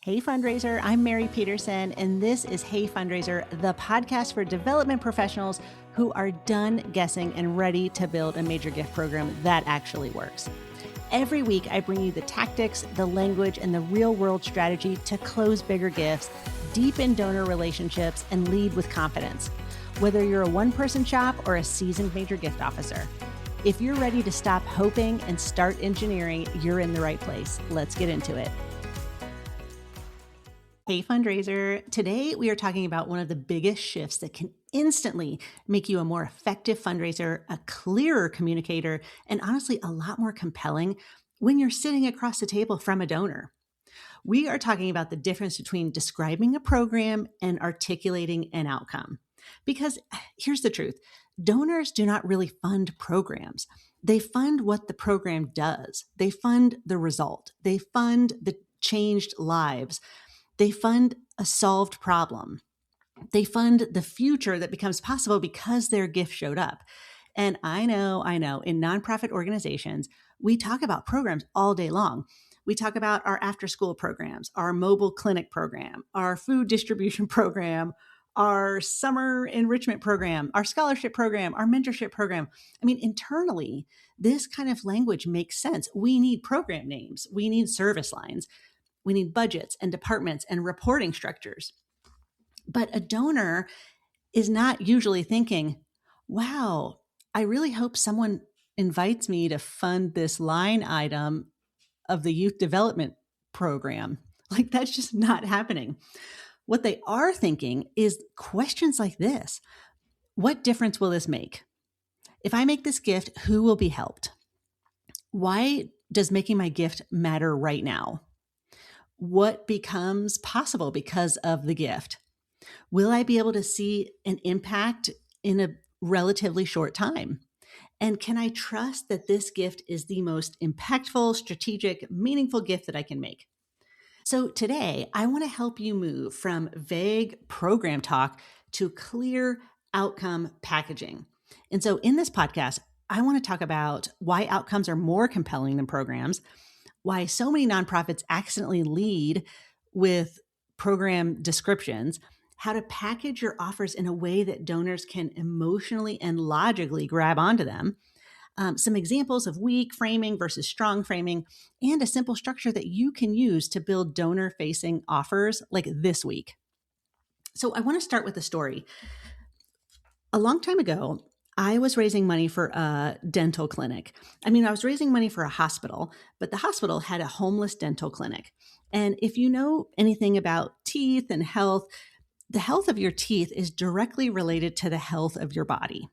Hey Fundraiser, I'm Mary Petersen, and this is Hey Fundraiser, the podcast for development professionals who are done guessing and ready to build a major gift program that actually works. Every week, I bring you the tactics, the language, and the real-world strategy to close bigger gifts, deepen donor relationships, and lead with confidence. Whether you're a one-person shop or a seasoned major gift officer, if you're ready to stop hoping and start engineering, you're in the right place. Let's get into it. Hey Fundraiser, today we are talking about one of the biggest shifts that can instantly make you a more effective fundraiser, a clearer communicator, and honestly a lot more compelling when you're sitting across the table from a donor. We are talking about the difference between describing a program and articulating an outcome. Because here's the truth, donors do not really fund programs. They fund what the program does. They fund the result. They fund the changed lives. They fund a solved problem. They fund the future that becomes possible because their gift showed up. And I know, in nonprofit organizations, we talk about programs all day long. We talk about our after-school programs, our mobile clinic program, our food distribution program, our summer enrichment program, our scholarship program, our mentorship program. I mean, internally, this kind of language makes sense. We need program names. We need service lines. We need budgets and departments and reporting structures. But a donor is not usually thinking, wow, I really hope someone invites me to fund this line item of the youth development program. Like, that's just not happening. What they are thinking is questions like this. What difference will this make? If I make this gift, who will be helped? Why does making my gift matter right now? What becomes possible because of the gift? Will I be able to see an impact in a relatively short time? And can I trust that this gift is the most impactful, strategic, meaningful gift that I can make? So today, I want to help you move from vague program talk to clear outcome packaging. And so in this podcast, I want to talk about why outcomes are more compelling than programs, why so many nonprofits accidentally lead with program descriptions, how to package your offers in a way that donors can emotionally and logically grab onto them, some examples of weak framing versus strong framing, and a simple structure that you can use to build donor-facing offers like this week. So I want to start with a story. A long time ago, I was raising money for a dental clinic. I was raising money for a hospital, but the hospital had a homeless dental clinic. And if you know anything about teeth and health, the health of your teeth is directly related to the health of your body.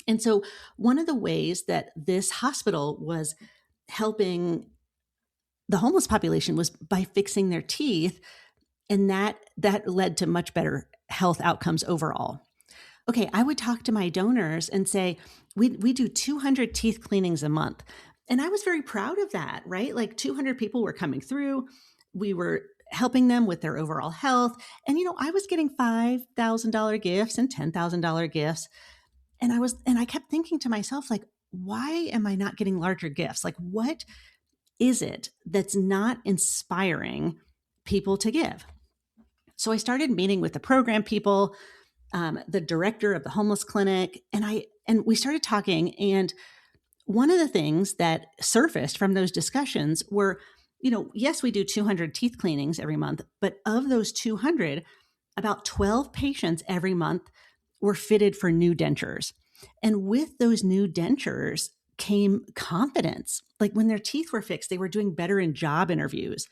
And so one of the ways that this hospital was helping the homeless population was by fixing their teeth. And that led to much better health outcomes overall. Okay, I would talk to my donors and say, we do 200 teeth cleanings a month. And I was very proud of that, right? Like 200 people were coming through. We were helping them with their overall health. And, I was getting $5,000 gifts and $10,000 gifts. And I kept thinking to myself, like, why am I not getting larger gifts? Like, what is it that's not inspiring people to give? So I started meeting with the program people, the director of the homeless clinic, and we started talking. And one of the things that surfaced from those discussions were, yes, we do 200 teeth cleanings every month, but of those 200, about 12 patients every month were fitted for new dentures. And with those new dentures came confidence. Like when their teeth were fixed, they were doing better in job interviews.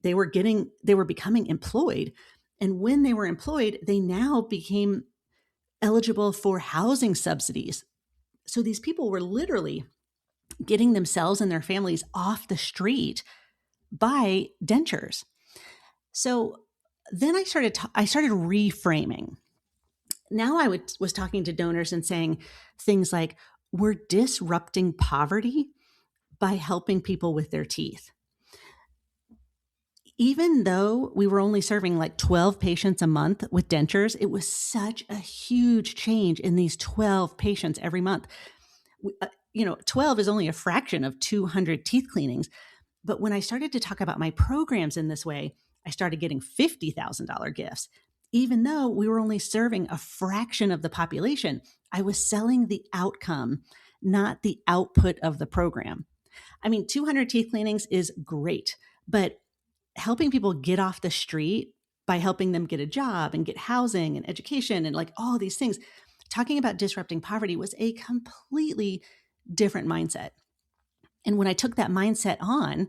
They were becoming employed. And when they were employed, they now became eligible for housing subsidies. So these people were literally getting themselves and their families off the street by dentures. So then I started reframing. Now I was talking to donors and saying things like, we're disrupting poverty by helping people with their teeth. Even though we were only serving like 12 patients a month with dentures, it was such a huge change in these 12 patients every month. 12 is only a fraction of 200 teeth cleanings. But when I started to talk about my programs in this way, I started getting $50,000 gifts. Even though we were only serving a fraction of the population, I was selling the outcome, not the output of the program. I mean, 200 teeth cleanings is great, but helping people get off the street by helping them get a job and get housing and education and like all these things, talking about disrupting poverty was a completely different mindset. And when I took that mindset on,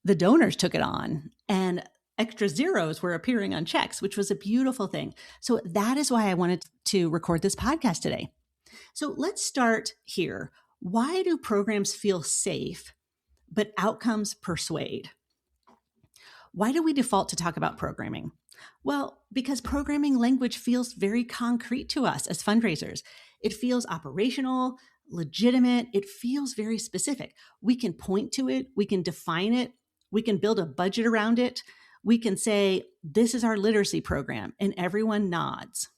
the donors took it on and extra zeros were appearing on checks, which was a beautiful thing. So that is why I wanted to record this podcast today. So let's start here. Why do programs feel safe, but outcomes persuade? Why do we default to talk about programming? Well, because programming language feels very concrete to us as fundraisers. It feels operational, legitimate. It feels very specific. We can point to it. We can define it. We can build a budget around it. We can say, this is our literacy program, and everyone nods.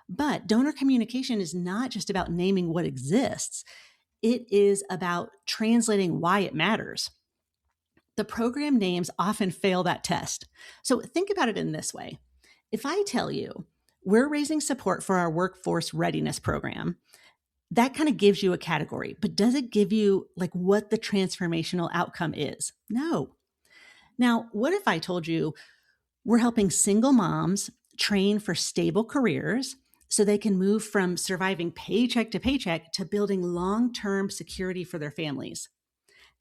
But donor communication is not just about naming what exists. It is about translating why it matters. The program names often fail that test. So think about it in this way. If I tell you we're raising support for our workforce readiness program, that kind of gives you a category, but does it give you like what the transformational outcome is? No. Now, what if I told you we're helping single moms train for stable careers so they can move from surviving paycheck to paycheck to building long-term security for their families?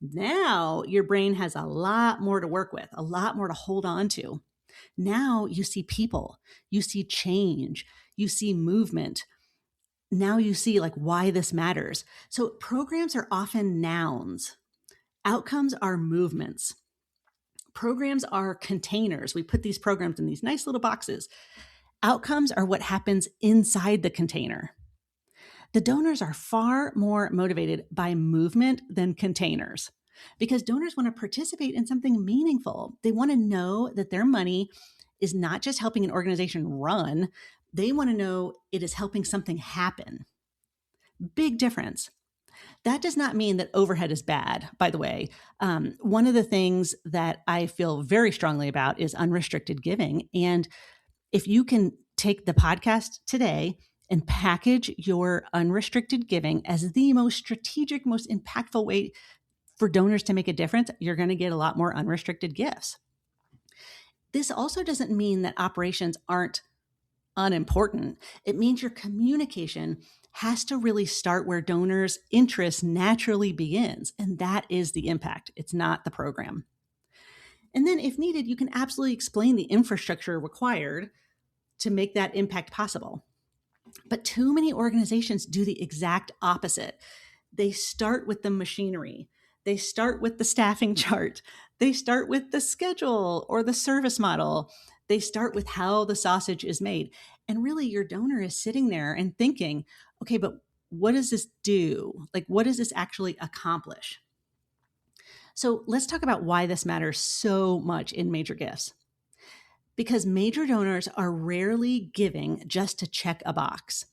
Now your brain has a lot more to work with, a lot more to hold on to. Now you see people, you see change, you see movement. Now you see like why this matters. So programs are often nouns. Outcomes are movements. Programs are containers. We put these programs in these nice little boxes. Outcomes are what happens inside the container. The donors are far more motivated by movement than containers because donors want to participate in something meaningful. They want to know that their money is not just helping an organization run. They want to know it is helping something happen. Big difference. That does not mean that overhead is bad, by the way. One of the things that I feel very strongly about is unrestricted giving. And if you can take the podcast today and package your unrestricted giving as the most strategic, most impactful way for donors to make a difference, you're going to get a lot more unrestricted gifts. This also doesn't mean that operations aren't unimportant. It means your communication has to really start where donors' interest naturally begins, and that is the impact. It's not the program. And then if needed, you can absolutely explain the infrastructure required to make that impact possible. But too many organizations do the exact opposite. They start with the machinery. They start with the staffing chart. They start with the schedule or the service model. They start with how the sausage is made. And really, your donor is sitting there and thinking, okay, but what does this do? Like, what does this actually accomplish? So let's talk about why this matters so much in major gifts. Because major donors are rarely giving just to check a box.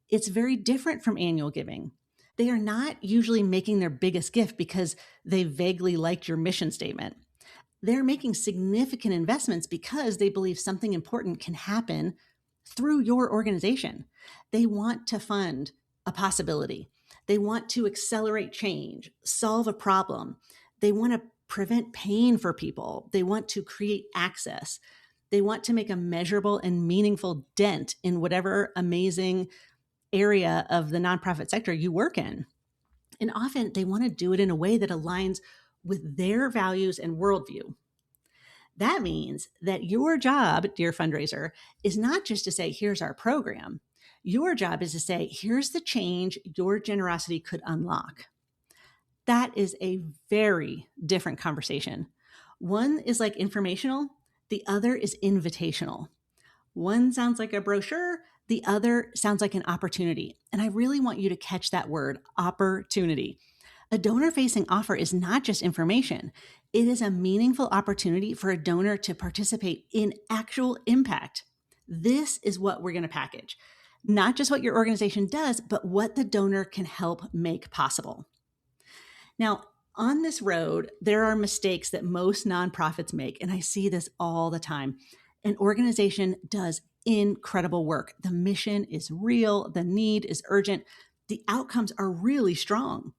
It's very different from annual giving. They are not usually making their biggest gift because they vaguely liked your mission statement. They're making significant investments because they believe something important can happen through your organization. They want to fund a possibility. They want to accelerate change, solve a problem. They want to prevent pain for people. They want to create access. They want to make a measurable and meaningful dent in whatever amazing area of the nonprofit sector you work in. And often they want to do it in a way that aligns with their values and worldview. That means that your job, dear fundraiser, is not just to say, here's our program. Your job is to say, here's the change your generosity could unlock. That is a very different conversation. One is like informational. The other is invitational. One sounds like a brochure. The other sounds like an opportunity. And I really want you to catch that word, opportunity. A donor-facing offer is not just information. It is a meaningful opportunity for a donor to participate in actual impact. This is what we're going to package. Not just what your organization does, but what the donor can help make possible. Now, On this road, there are mistakes that most nonprofits make, and I see this all the time. An organization does incredible work. The mission is real, the need is urgent, the outcomes are really strong.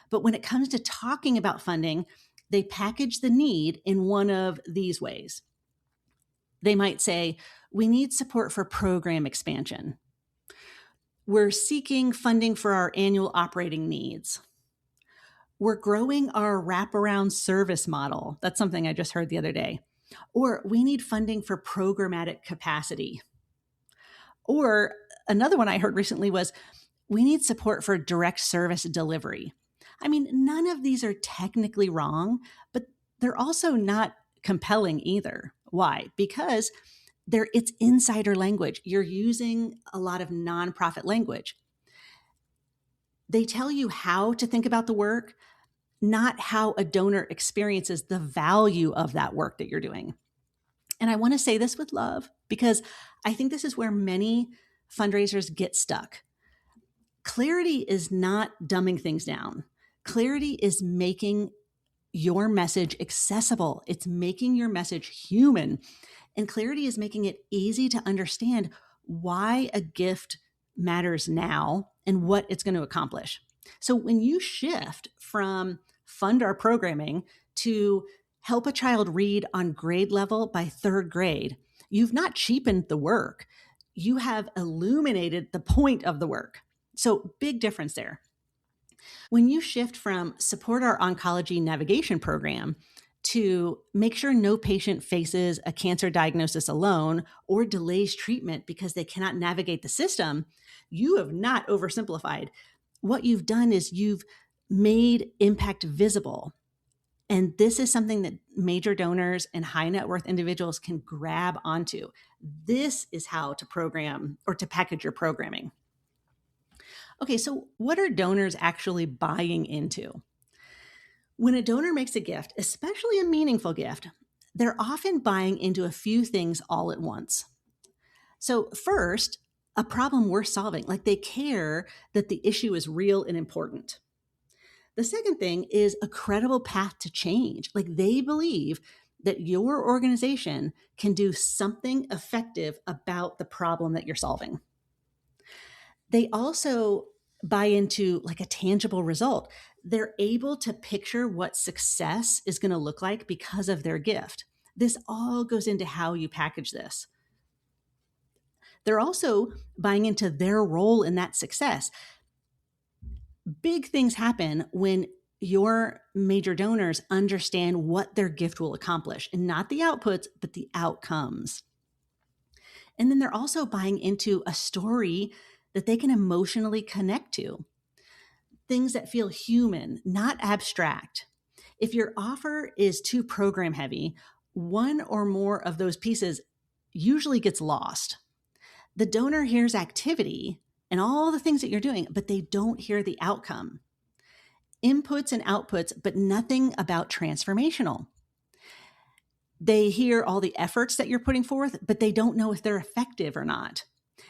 But when it comes to talking about funding, they package the need in one of these ways. They might say, we need support for program expansion. We're seeking funding for our annual operating needs. We're growing our wraparound service model. That's something I just heard the other day. Or we need funding for programmatic capacity. Or another one I heard recently was we need support for direct service delivery. I mean, none of these are technically wrong, but they're also not compelling either. Why? Because it's insider language. You're using a lot of nonprofit language. They tell you how to think about the work, not how a donor experiences the value of that work that you're doing. And I want to say this with love because I think this is where many fundraisers get stuck. Clarity is not dumbing things down. Clarity is making your message accessible. It's making your message human. And clarity is making it easy to understand why a gift matters now and what it's going to accomplish. So when you shift from fund our programming to help a child read on grade level by third grade, you've not cheapened the work. You have illuminated the point of the work. So big difference there. When you shift from support our oncology navigation program to make sure no patient faces a cancer diagnosis alone or delays treatment because they cannot navigate the system, you have not oversimplified. What you've done is you've made impact visible. And this is something that major donors and high net worth individuals can grab onto. This is how to program or to package your programming. Okay, so what are donors actually buying into? When a donor makes a gift, especially a meaningful gift, they're often buying into a few things all at once. So, first, a problem worth solving, like they care that the issue is real and important. The second thing is a credible path to change, like they believe that your organization can do something effective about the problem that you're solving. They also buy into like a tangible result. They're able to picture what success is going to look like because of their gift. This all goes into how you package this. They're also buying into their role in that success. Big things happen when your major donors understand what their gift will accomplish, and not the outputs, but the outcomes. And then they're also buying into a story that they can emotionally connect to. Things that feel human, not abstract. If your offer is too program heavy, one or more of those pieces usually gets lost. The donor hears activity and all the things that you're doing, but they don't hear the outcome. Inputs and outputs, but nothing about transformational. They hear all the efforts that you're putting forth, but they don't know if they're effective or not.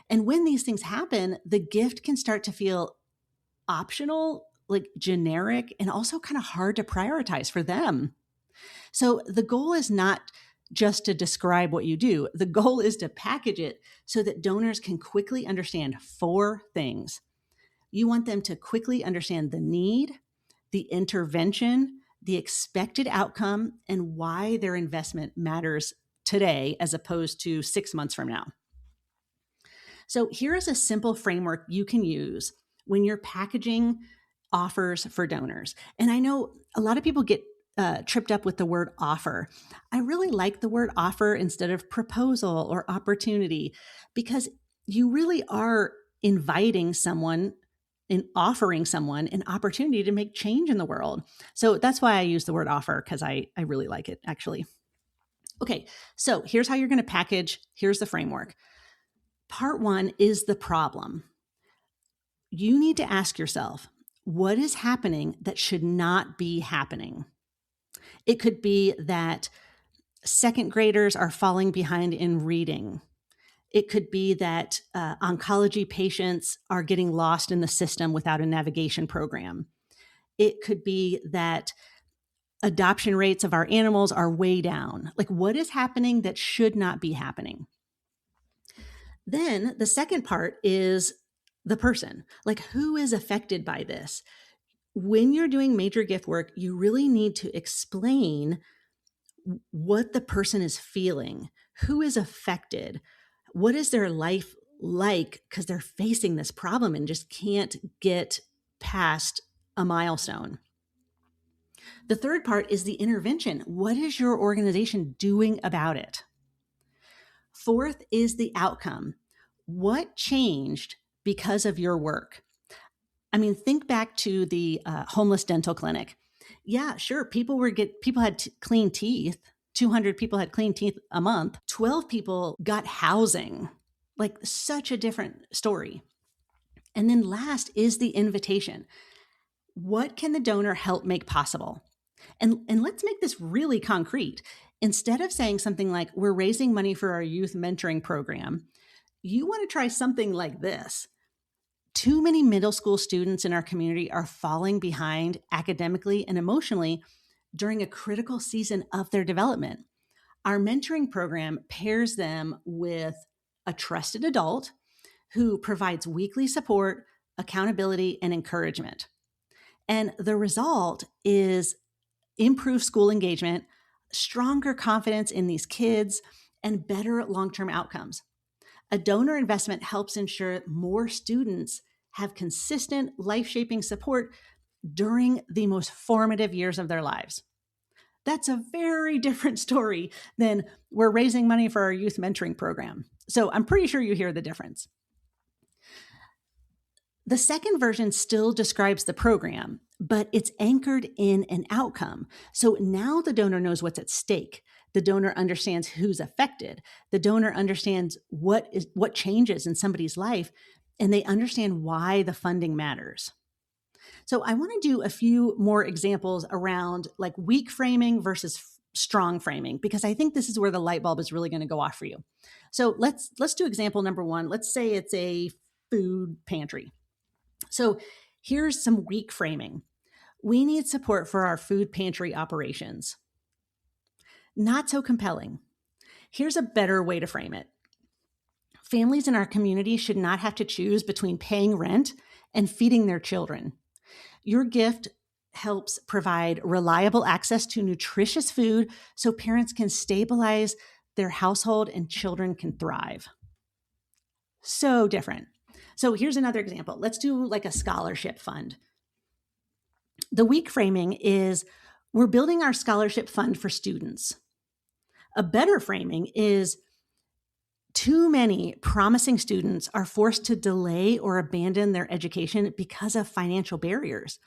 And when these things happen, the gift can start to feel optional, like generic, and also kind of hard to prioritize for them. So the goal is not just to describe what you do. The goal is to package it so that donors can quickly understand four things. You want them to quickly understand the need, the intervention, the expected outcome, and why their investment matters today as opposed to 6 months from now. So here is a simple framework you can use when you're packaging offers for donors. And I know a lot of people get tripped up with the word offer. I really like the word offer instead of proposal or opportunity, because you really are inviting someone and offering someone an opportunity to make change in the world. So that's why I use the word offer, because I really like it, actually. Okay, so here's how you're going to package. Here's the framework. Part one is the problem. You need to ask yourself, what is happening that should not be happening? It could be that second graders are falling behind in reading. It could be that oncology patients are getting lost in the system without a navigation program. It could be that adoption rates of our animals are way down. Like, what is happening that should not be happening? Then the second part is the person. Like, who is affected by this? When you're doing major gift work, you really need to explain what the person is feeling, who is affected, what is their life like, because they're facing this problem and just can't get past a milestone. The third part is the intervention. What is your organization doing about it? Fourth is the outcome. What changed because of your work? I mean, think back to the homeless dental clinic. Yeah, sure. People had clean teeth. 200 people had clean teeth a month. 12 people got housing. Like, such a different story. And then last is the invitation. What can the donor help make possible? And let's make this really concrete. Instead of saying something like, we're raising money for our youth mentoring program, you want to try something like this. Too many middle school students in our community are falling behind academically and emotionally during a critical season of their development. Our mentoring program pairs them with a trusted adult who provides weekly support, accountability, and encouragement. And the result is improved school engagement, stronger confidence in these kids, and better long-term outcomes. A donor investment helps ensure more students have consistent life-shaping support during the most formative years of their lives. That's a very different story than we're raising money for our youth mentoring program. So I'm pretty sure you hear the difference. The second version still describes the program, but it's anchored in an outcome. So now the donor knows what's at stake. The donor understands who's affected. The donor understands what changes in somebody's life, and they understand why the funding matters. So I want to do a few more examples around like weak framing versus strong framing, because I think this is where the light bulb is really going to go off for you. So let's do example number one. Let's say it's a food pantry. So here's some weak framing. We need support for our food pantry operations. Not so compelling. Here's a better way to frame it. Families in our community should not have to choose between paying rent and feeding their children. Your gift helps provide reliable access to nutritious food so parents can stabilize their household and children can thrive. So different. So here's another example. Let's do like a scholarship fund. The weak framing is we're building our scholarship fund for students. A better framing is too many promising students are forced to delay or abandon their education because of financial barriers.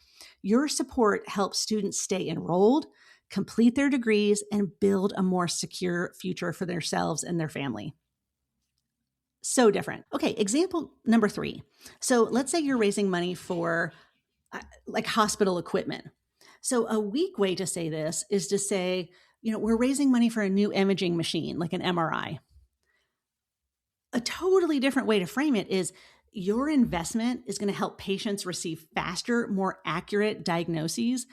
Your support helps students stay enrolled, complete their degrees, and build a more secure future for themselves and their family. So different. Okay, example number 3. So let's say you're raising money for like hospital equipment. So a weak way to say this is to say, we're raising money for a new imaging machine, like an MRI. A totally different way to frame it is your investment is going to help patients receive faster, more accurate diagnoses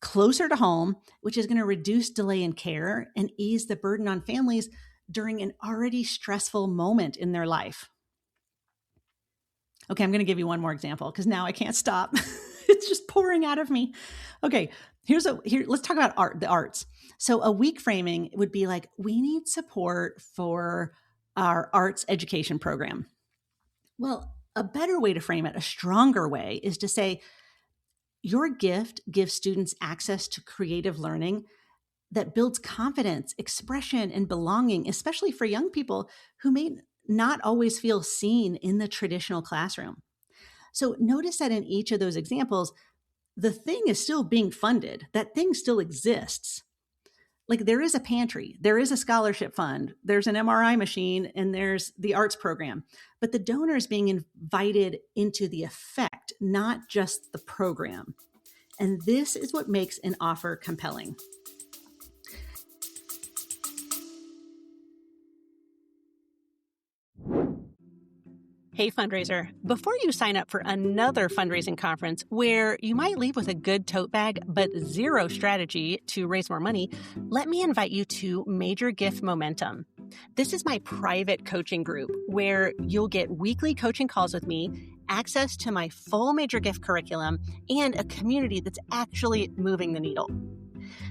closer to home, which is going to reduce delay in care and ease the burden on families during an already stressful moment in their life. Okay, I'm going to give you one more example because now I can't stop. It's just pouring out of me. Okay, let's talk about the arts. So a weak framing would be like, we need support for our arts education program. Well, a better way to frame it, a stronger way, is to say, your gift gives students access to creative learning that builds confidence, expression, and belonging, especially for young people who may not always feel seen in the traditional classroom. So notice that in each of those examples, the thing is still being funded. That thing still exists. Like, there is a pantry, there is a scholarship fund, there's an MRI machine, and there's the arts program. But the donor is being invited into the effect, not just the program. And this is what makes an offer compelling. Hey, fundraiser, before you sign up for another fundraising conference where you might leave with a good tote bag but zero strategy to raise more money, let me invite you to Major Gift Momentum. This is my private coaching group where you'll get weekly coaching calls with me, access to my full Major Gift curriculum, and a community that's actually moving the needle.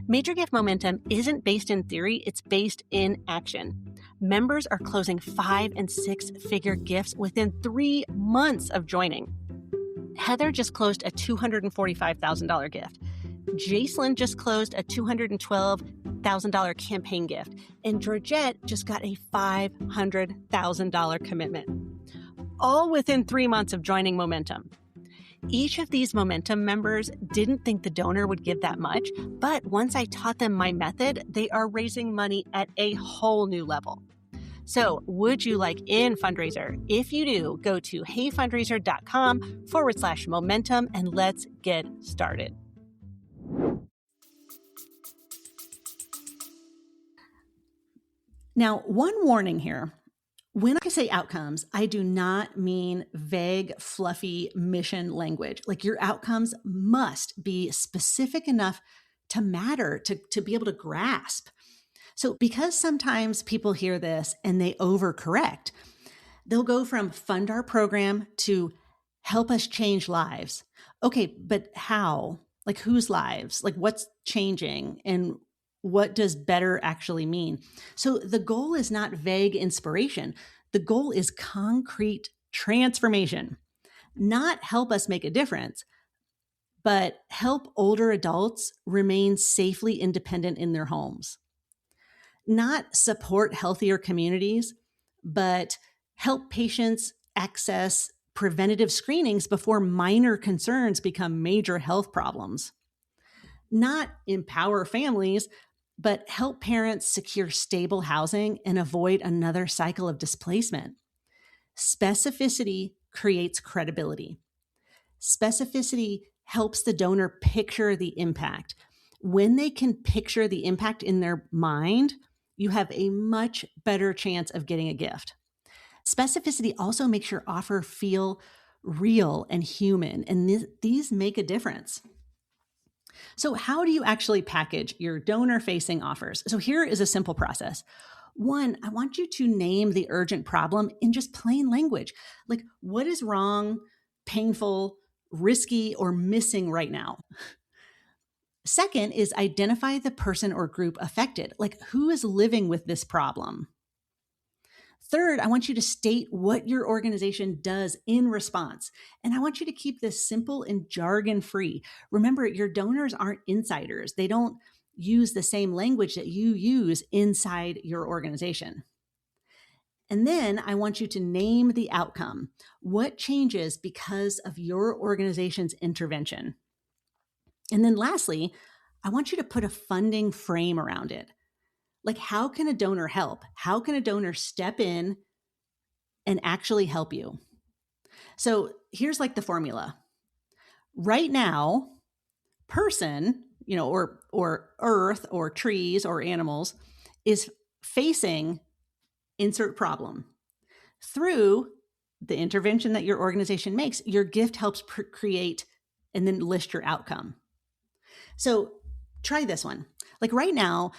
Major Gift Momentum isn't based in theory, it's based in action. Members are closing 5- and 6-figure gifts within 3 months of joining. Heather just closed a $245,000 gift. Jacelyn just closed a $212,000 campaign gift. And Georgette just got a $500,000 commitment. All within 3 months of joining Momentum. Each of these Momentum members didn't think the donor would give that much, but once I taught them my method, they are raising money at a whole new level. So would you like in, fundraiser? If you do, go to heyfundraiser.com/momentum and let's get started. Now, one warning here. When I say outcomes, I do not mean vague, fluffy mission language. Like your outcomes must be specific enough to matter, to be able to grasp. So because sometimes people hear this and they overcorrect, they'll go from fund our program to help us change lives. Okay, but how? Like whose lives? Like what's changing? And what does better actually mean? So the goal is not vague inspiration. The goal is concrete transformation, not help us make a difference, but help older adults remain safely independent in their homes. Not support healthier communities, but help patients access preventative screenings before minor concerns become major health problems. Not empower families, but help parents secure stable housing and avoid another cycle of displacement. Specificity creates credibility. Specificity helps the donor picture the impact. When they can picture the impact in their mind, you have a much better chance of getting a gift. Specificity also makes your offer feel real and human, and these make a difference. So how do you actually package your donor-facing offers? So here is a simple process. One, I want you to name the urgent problem in just plain language. Like, what is wrong, painful, risky, or missing right now? Second is identify the person or group affected. Like, who is living with this problem? Third, I want you to state what your organization does in response. And I want you to keep this simple and jargon-free. Remember, your donors aren't insiders. They don't use the same language that you use inside your organization. And then I want you to name the outcome. What changes because of your organization's intervention? And then lastly, I want you to put a funding frame around it. Like, how can a donor help? How can a donor step in and actually help you? So here's like the formula. Right now, person, or earth or trees or animals is facing insert problem. Through the intervention that your organization makes, your gift helps create and then list your outcome. So try this one. Like right now,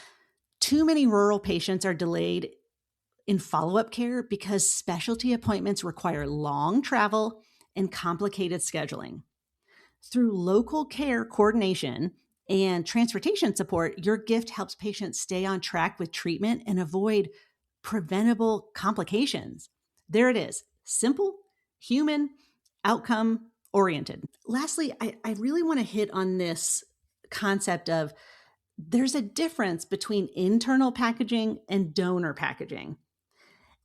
too many rural patients are delayed in follow-up care because specialty appointments require long travel and complicated scheduling. Through local care coordination and transportation support, your gift helps patients stay on track with treatment and avoid preventable complications. There it is. Simple, human, outcome oriented. Lastly, I really want to hit on this concept of there's a difference between internal packaging and donor packaging.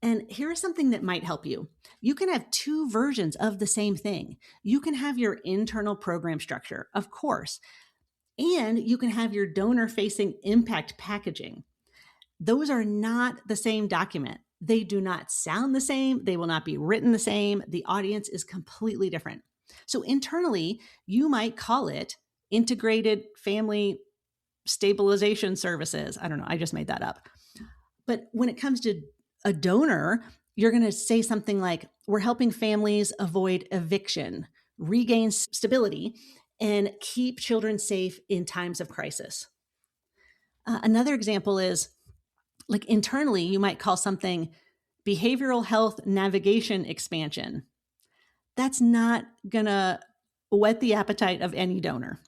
And here's something that might help you. You can have two versions of the same thing. You can have your internal program structure, of course, and you can have your donor-facing impact packaging. Those are not the same document. They do not sound the same. They will not be written the same. The audience is completely different. So internally, you might call it Integrated Family Stabilization Services. I don't know. I just made that up. But when it comes to a donor, You're going to say something like, we're helping families avoid eviction, regain stability, and keep children safe in times of crisis. Another example is, like, internally, you might call something behavioral health navigation expansion. That's not going to whet the appetite of any donor.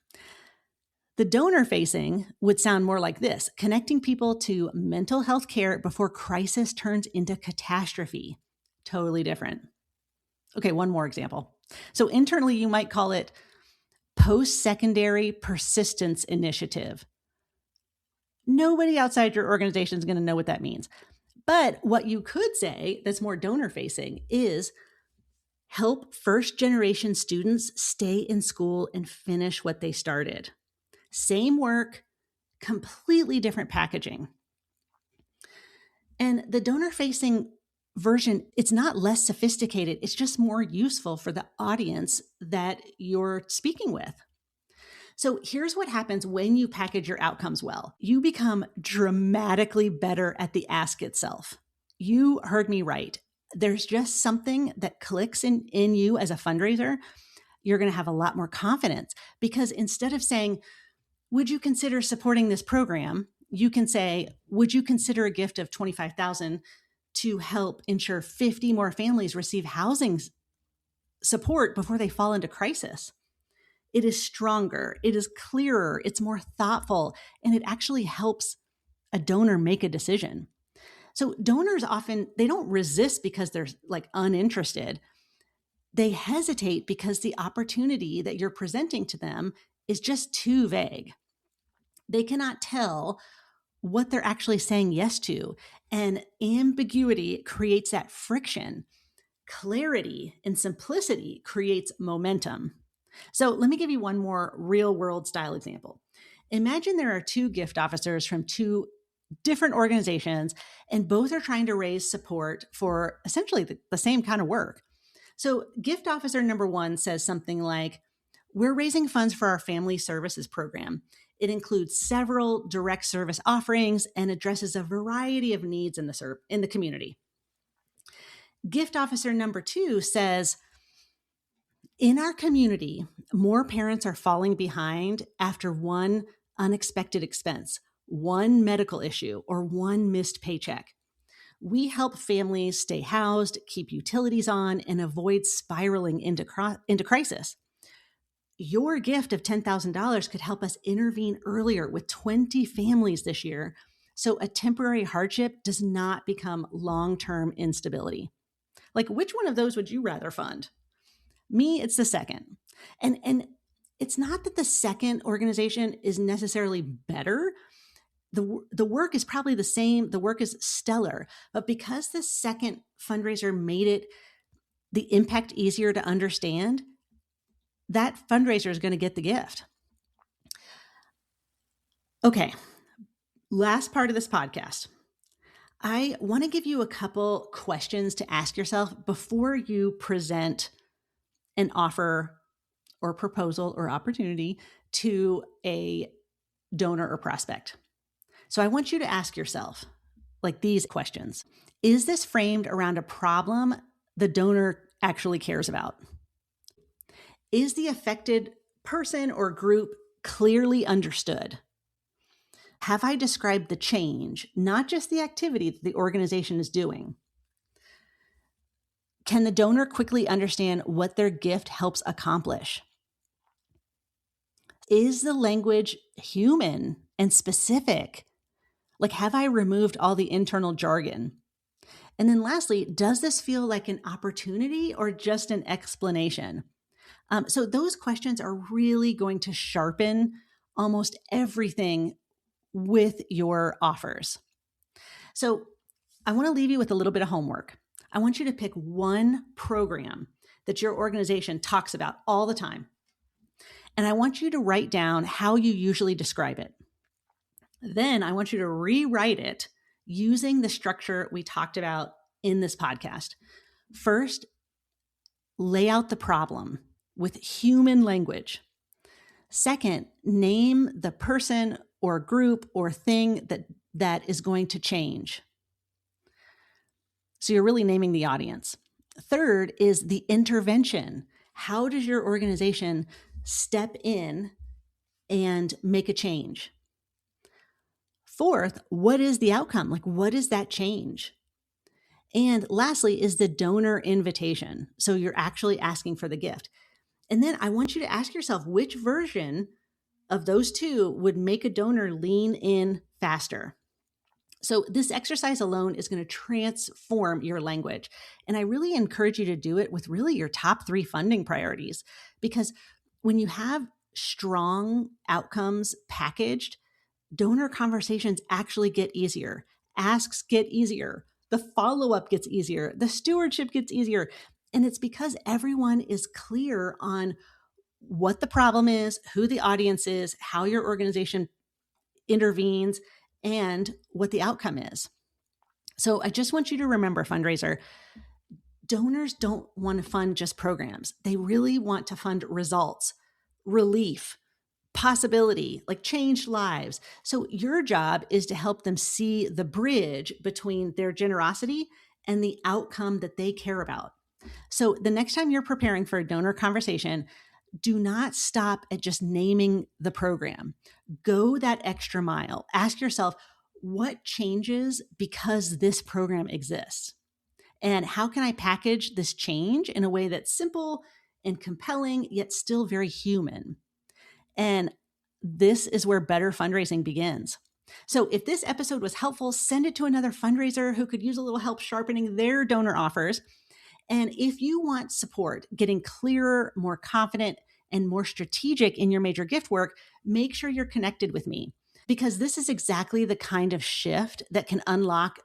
The donor facing would sound more like this: connecting people to mental health care before crisis turns into catastrophe. Totally different. Okay, one more example. So internally, you might call it post-secondary persistence initiative. Nobody outside your organization is going to know what that means. But what you could say that's more donor facing is help first generation students stay in school and finish what they started. Same work, completely different packaging. And the donor facing version, it's not less sophisticated, it's just more useful for the audience that you're speaking with. So here's what happens when you package your outcomes well. You become dramatically better at the ask itself. You heard me right. There's just something that clicks in you as a fundraiser. You're going to have a lot more confidence because instead of saying, would you consider supporting this program? You can say, would you consider a gift of $25,000 to help ensure 50 more families receive housing support before they fall into crisis? It is stronger, it is clearer, it's more thoughtful, and it actually helps a donor make a decision. So donors often, they don't resist because they're like uninterested. They hesitate because the opportunity that you're presenting to them is just too vague. They cannot tell what they're actually saying yes to. And ambiguity creates that friction. Clarity and simplicity creates momentum. So let me give you one more real world style example. Imagine there are two gift officers from two different organizations, and both are trying to raise support for essentially the same kind of work. So gift officer number one says something like, we're raising funds for our family services program. It includes several direct service offerings and addresses a variety of needs in the community. Gift officer number two says, in our community, more parents are falling behind after one unexpected expense, one medical issue, or one missed paycheck. We help families stay housed, keep utilities on, and avoid spiraling into crisis. Your gift of $10,000 could help us intervene earlier with 20 families this year, so a temporary hardship does not become long-term instability. Like, which one of those would you rather fund? Me, it's the second. And it's not that the second organization is necessarily better. The work is probably the same. The work is stellar. But because the second fundraiser made it the impact easier to understand, that fundraiser is going to get the gift. Okay, last part of this podcast. I want to give you a couple questions to ask yourself before you present an offer or proposal or opportunity to a donor or prospect. So I want you to ask yourself, like, these questions. Is this framed around a problem the donor actually cares about? Is the affected person or group clearly understood? Have I described the change, not just the activity that the organization is doing? Can the donor quickly understand what their gift helps accomplish? Is the language human and specific? Like, have I removed all the internal jargon? And then lastly, does this feel like an opportunity or just an explanation? So those questions are really going to sharpen almost everything with your offers. So I want to leave you with a little bit of homework. I want you to pick one program that your organization talks about all the time. And I want you to write down how you usually describe it. Then I want you to rewrite it using the structure we talked about in this podcast. First, lay out the problem with human language. Second, name the person or group or thing that is going to change. So you're really naming the audience. Third is the intervention. How does your organization step in and make a change? Fourth, what is the outcome? Like, what is that change? And lastly is the donor invitation. So you're actually asking for the gift. And then I want you to ask yourself which version of those two would make a donor lean in faster. So this exercise alone is going to transform your language. And I really encourage you to do it with really your top 3 funding priorities, because when you have strong outcomes packaged, donor conversations actually get easier. Asks get easier. The follow-up gets easier. The stewardship gets easier. And it's because everyone is clear on what the problem is, who the audience is, how your organization intervenes, and what the outcome is. So I just want you to remember, fundraiser, donors don't want to fund just programs. They really want to fund results, relief, possibility, like changed lives. So your job is to help them see the bridge between their generosity and the outcome that they care about. So the next time you're preparing for a donor conversation, do not stop at just naming the program. Go that extra mile. Ask yourself, what changes because this program exists? And how can I package this change in a way that's simple and compelling, yet still very human? And this is where better fundraising begins. So if this episode was helpful, send it to another fundraiser who could use a little help sharpening their donor offers. And if you want support getting clearer, more confident, and more strategic in your major gift work, make sure you're connected with me, because this is exactly the kind of shift that can unlock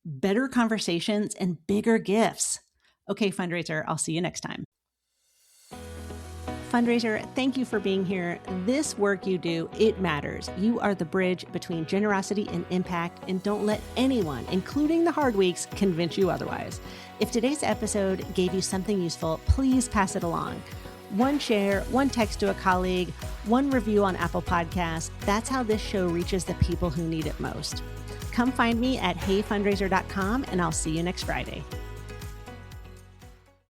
better conversations and bigger gifts. Okay, fundraiser, I'll see you next time. Fundraiser, thank you for being here. This work you do, it matters. You are the bridge between generosity and impact, and don't let anyone, including the hard weeks, convince you otherwise. If today's episode gave you something useful, please pass it along. One share, one text to a colleague, one review on Apple Podcasts. That's how this show reaches the people who need it most. Come find me at heyfundraiser.com, and I'll see you next Friday.